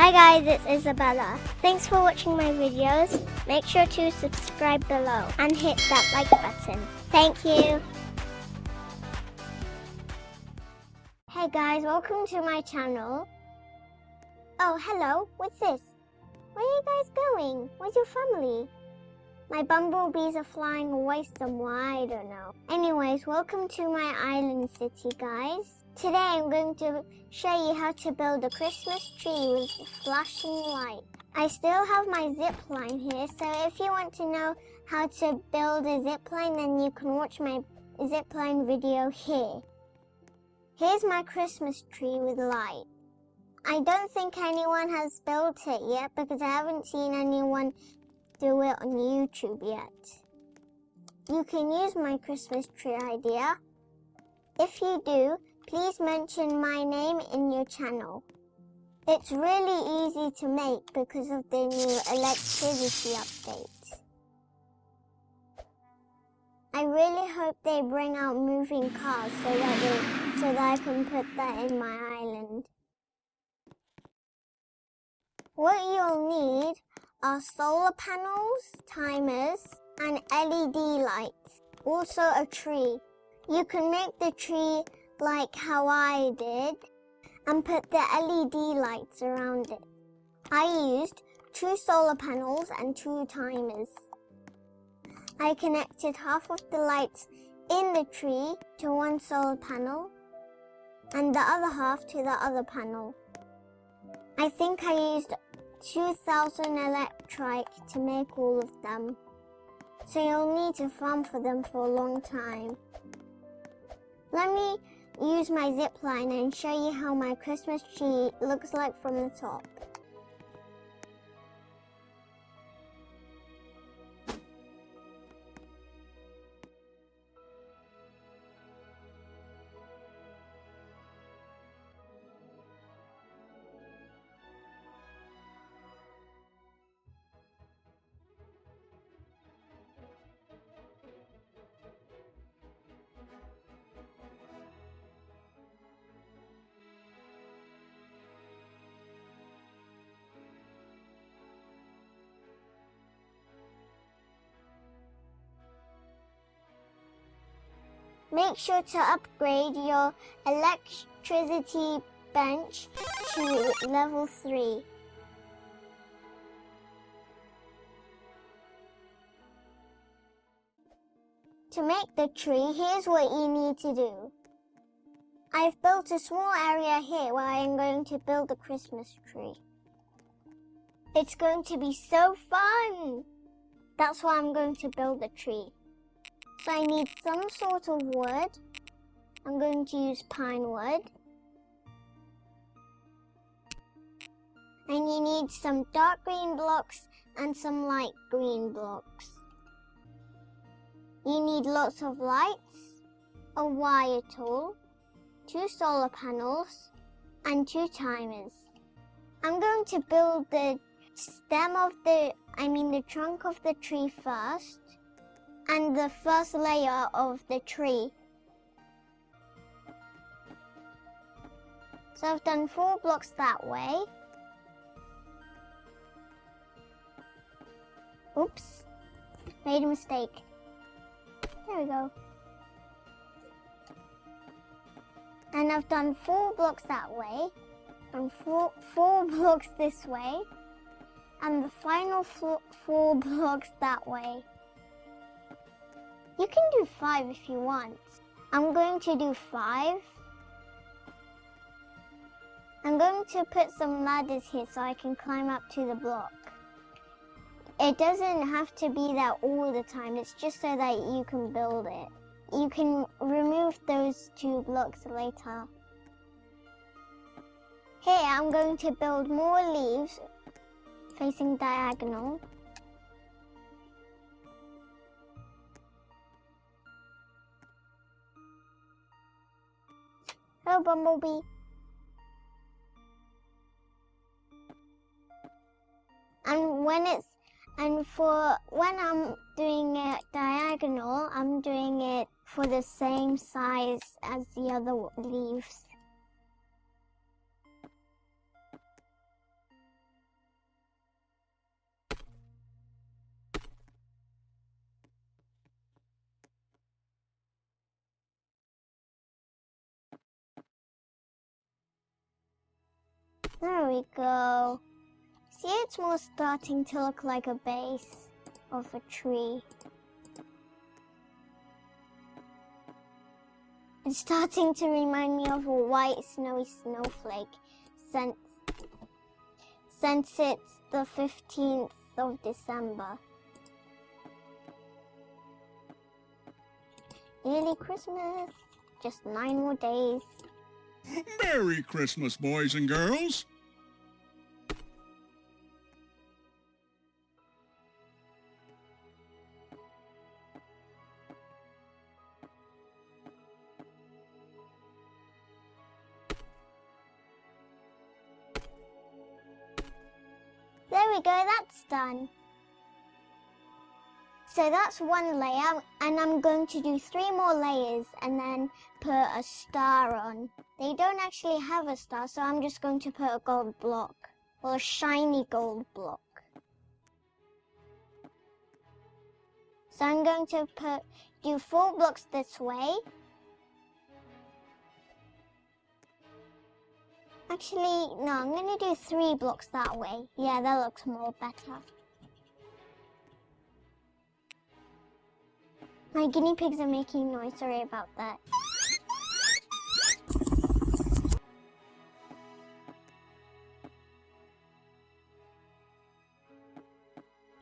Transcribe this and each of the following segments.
Hi guys, it's Isabella. Thanks for watching my videos. Make sure to subscribe below and hit that like button. Thank you. Hey guys, welcome to my channel. Oh, hello. What's this? Where are you guys going? Where's your family? My bumblebees are flying away somewhere, I don't know. Anyways, welcome to my island city, guys. Today I'm going to show you how to build a Christmas tree with flashing light. I still have my zip line here, so if you want to know how to build a zip line, then you can watch my zip line video here. Here's my Christmas tree with light. I don't think anyone has built it yet because I haven't seen anyone do it on YouTube yet. You can use my Christmas tree idea. If you do, please mention my name in your channel. It's really easy to make because of the new electricity update. I really hope they bring out moving cars so that I can put that in my island. What you'll need are solar panels, timers, and LED lights. Also a tree. You can make the tree like how I did and put the LED lights around it. I used 2 solar panels and 2 timers. I connected half of the lights in the tree to one solar panel and the other half to the other panel. I think I used 2,000 electric to make all of them, so you'll need to farm for them for a long time. Let me use my zip line and show you how my Christmas tree looks like from the top. Make sure to upgrade your electricity bench to level 3. To make the tree, here's what you need to do. I've built a small area here where I'm going to build a Christmas tree. It's going to be so fun! That's why I'm going to build a tree. So I need some sort of wood. I'm going to use pine wood. And you need some dark green blocks and some light green blocks. You need lots of lights, a wire tool, 2 solar panels, and 2 timers. I'm going to build the trunk of the tree first, and the first layer of the tree. So I've done 4 blocks that way. Oops, made a mistake. There we go. And I've done 4 blocks that way, and 4 blocks this way, and the final 4 blocks that way. You can do 5 if you want. I'm going to do 5. I'm going to put some ladders here so I can climb up to the block. It doesn't have to be that all the time, it's just so that you can build it. You can remove those 2 blocks later. Here I'm going to build more leaves facing diagonal. Hello, Bumblebee. And when I'm doing it diagonal, I'm doing it for the same size as the other leaves. There we go. See, it's more starting to look like a base of a tree. It's starting to remind me of a white snowy snowflake since it's the 15th of December. Nearly Christmas. Just 9 more days. Merry Christmas, boys and girls. There we go, that's done. So that's one layer, and I'm going to do 3 more layers and then put a star on. They don't actually have a star, so I'm just going to put a gold block, or a shiny gold block. So I'm going to do 4 blocks this way. Actually, no, I'm going to do 3 blocks that way. Yeah, that looks more better. My guinea pigs are making noise, sorry about that.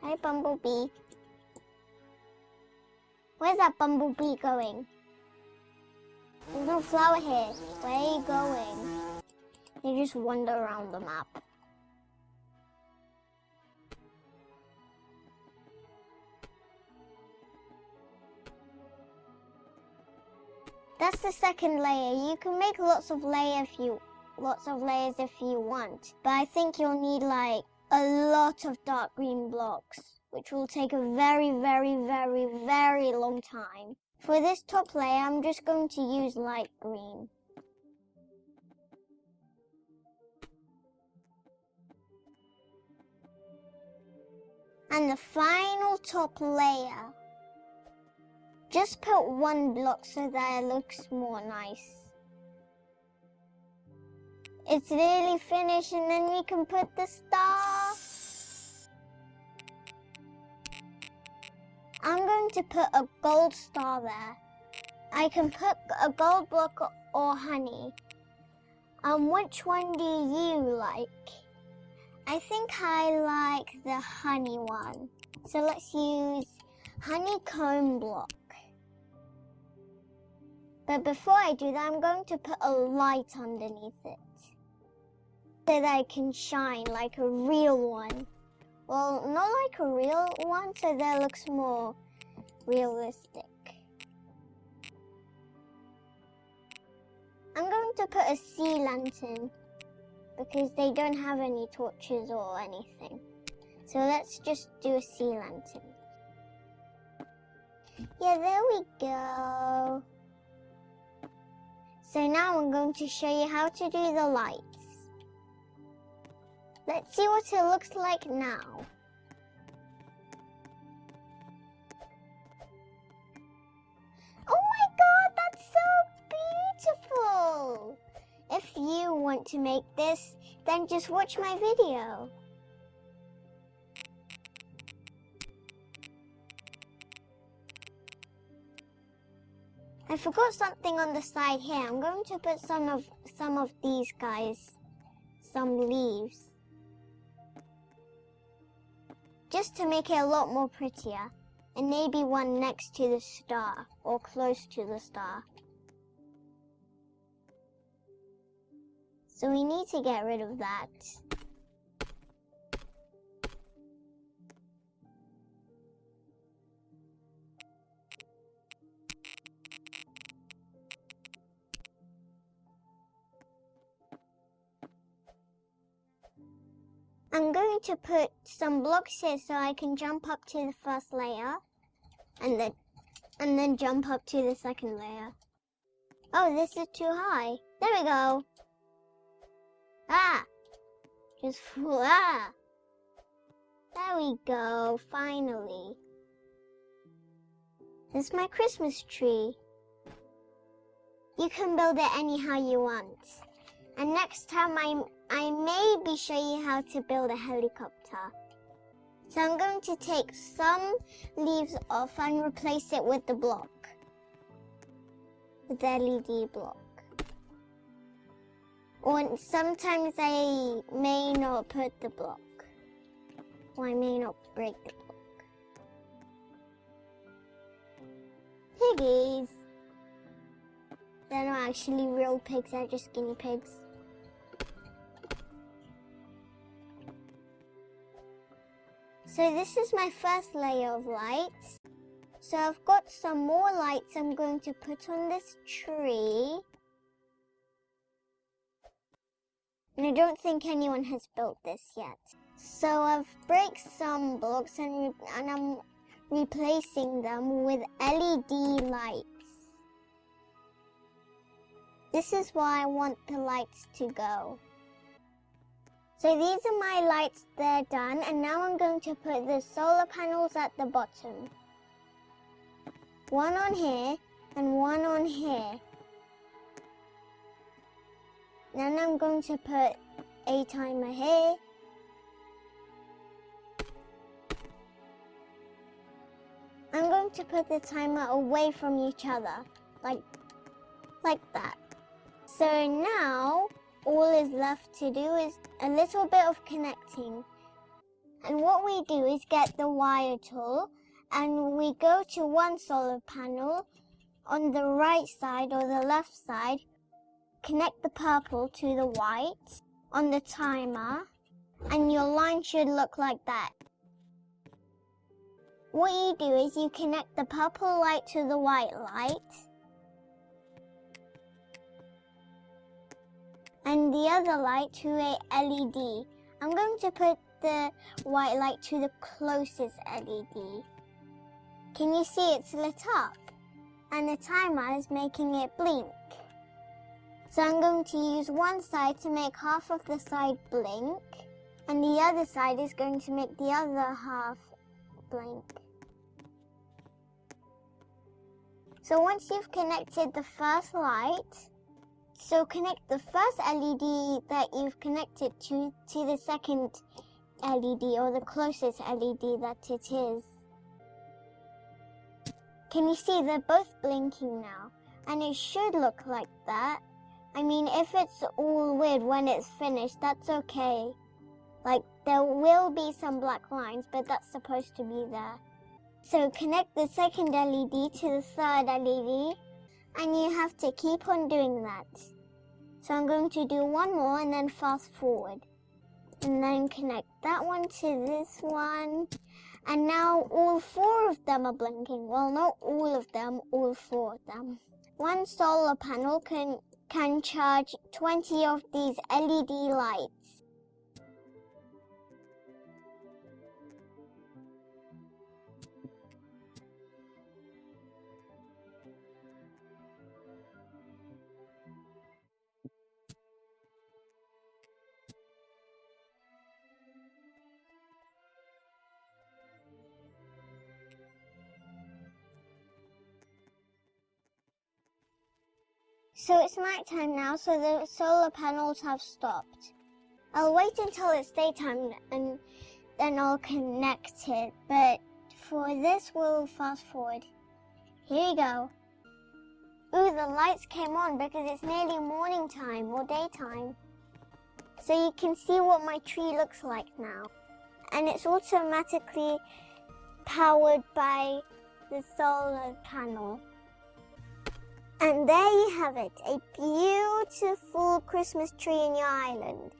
Hi, Bumblebee. Where's that bumblebee going? There's no flower here. Where are you going? They just wander around the map. That's the second layer. You can make lots of layers if you want, but I think you'll need like a lot of dark green blocks, which will take a very, very, very, very long time. For this top layer, I'm just going to use light green. And the final top layer, just put 1 block so that it looks more nice. It's nearly finished, and then we can put the star. I'm going to put a gold star there. I can put a gold block or honey. Which one do you like? I think I like the honey one. So let's use honeycomb block. But before I do that, I'm going to put a light underneath it so that it can shine like a real one. Well, not like a real one, so that it looks more realistic. I'm going to put a sea lantern because they don't have any torches or anything. So let's just do a sea lantern. Yeah, there we go. So now I'm going to show you how to do the lights. Let's see what it looks like now. Oh my god, that's so beautiful! If you want to make this, then just watch my video. I forgot something on the side here. I'm going to put some of these guys, some leaves, just to make it a lot more prettier, and maybe one next to the star or close to the star. So we need to get rid of that. I'm going to put some blocks here so I can jump up to the first layer and then jump up to the second layer. Oh, this is too high. There we go. Ah! Just ah! There we go, finally. This is my Christmas tree. You can build it anyhow you want. And next time I maybe show you how to build a helicopter. So I'm going to take some leaves off and replace it with the block. With the LED block. Or sometimes I may not put the block. Or I may not break the block. Piggies! They're not actually real pigs, they're just guinea pigs. So this is my first layer of lights. So I've got some more lights I'm going to put on this tree. And I don't think anyone has built this yet. So I've break some blocks and I'm replacing them with LED lights. This is why I want the lights to go. So these are my lights, they're done, and now I'm going to put the solar panels at the bottom. One on here and one on here. Then I'm going to put a timer here. I'm going to put the timer away from each other, like that. So now, all is left to do is a little bit of connecting. And what we do is get the wire tool and we go to one solar panel on the right side or the left side, connect the purple to the white on the timer, and your line should look like that. What you do is you connect the purple light to the white light, and the other light to a LED. I'm going to put the white light to the closest LED. Can you see it's lit up? And the timer is making it blink. So I'm going to use one side to make half of the side blink, and the other side is going to make the other half blink. So once you've connected the first light, so connect the first LED that you've connected to the second LED or the closest LED that it is. Can you see they're both blinking now? And it should look like that. I mean, if it's all weird when it's finished, that's okay. Like, there will be some black lines, but that's supposed to be there. So connect the second LED to the third LED, and you have to keep on doing that. So I'm going to do one more and then fast forward. And then connect that one to this one. And now all four of them are blinking. Well, not all of them, all four of them. One solar panel can charge 20 of these LED lights. So it's night time now, so the solar panels have stopped. I'll wait until it's daytime and then I'll connect it, but for this we'll fast forward. Here you go. Ooh, the lights came on because it's nearly morning time or daytime. So you can see what my tree looks like now. And it's automatically powered by the solar panel. And there you have it, a beautiful Christmas tree in your island.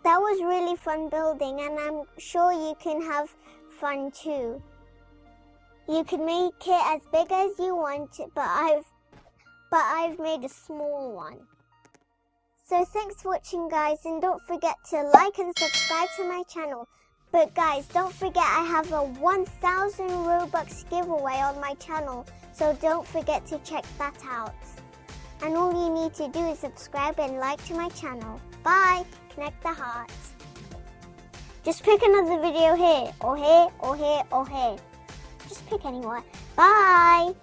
That was really fun building, and I'm sure you can have fun too. You can make it as big as you want, but I've made a small one. So thanks for watching, guys, and don't forget to like and subscribe to my channel. But guys, don't forget I have a 1,000 Robux giveaway on my channel, so don't forget to check that out. And all you need to do is subscribe and like to my channel. Bye! Connect the hearts. Just pick another video here, or here, or here, or here. Just pick anywhere. Bye!